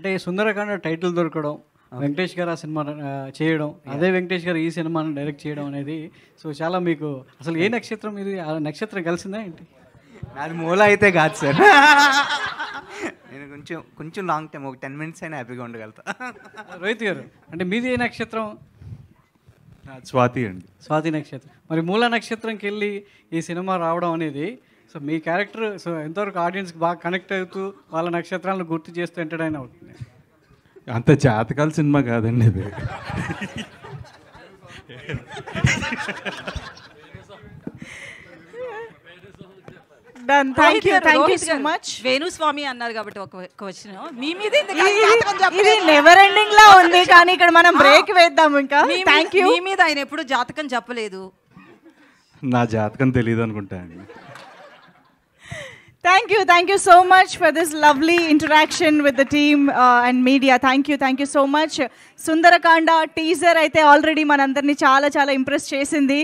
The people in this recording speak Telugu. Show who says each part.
Speaker 1: అంటే సుందరకాండ టైటిల్ దొరకడం, వెంకటేష్ గారు ఆ సినిమా చేయడం, అదే వెంకటేష్ గారు ఈ సినిమాను డైరెక్ట్ చేయడం అనేది సో చాలా మీకు అసలు ఏ నక్షత్రం ఇది? ఆ నక్షత్రం కలిసిందా ఏంటి?
Speaker 2: నాది మూల అయితే కాదు సార్. నేను కొంచెం కొంచెం లాంగ్ టైం, ఒక 10 minutes అయినా హ్యాపీగా ఉండగలుగుతా.
Speaker 1: రోహిత్ గారు అంటే మీది ఏ నక్షత్రం?
Speaker 3: స్వాతి అండి.
Speaker 1: స్వాతి నక్షత్రం. మరి మూల నక్షత్రంకి వెళ్ళి ఈ సినిమా రావడం అనేది సో మీ క్యారెక్టర్ సో ఎంతవరకు ఆడియన్స్కి బాగా కనెక్ట్ అవుతూ వాళ్ళ నక్షత్రాలను గుర్తు చేస్తూ ఎంటర్టైన్ అవుతుంది?
Speaker 3: అంత జాతకాల సినిమా కాదండి ఇది.
Speaker 4: Done. Thank you so much.
Speaker 5: Venu Swamy అన్నారు కాబట్టి ఒక క్వశ్చన్ మీ మీద
Speaker 4: ఇది నెవర్ ఎండింగ్ లా ఉంది, కానీ ఇక్కడ మనం బ్రేక్ వేద్దాం ఇంకా. Thank you.
Speaker 5: మీ మీద ఆయన ఎప్పుడు జాతకం చెప్పలేదు.
Speaker 3: నా జాతకం తెలియదు అనుకుంటా అండి.
Speaker 4: Thank you so much for this lovely interaction with the team and media. Thank you so much. Sundarakanda teaser అయితే ఆల్రెడీ మనందరినీ చాలా చాలా ఇంప్రెస్ చేసింది.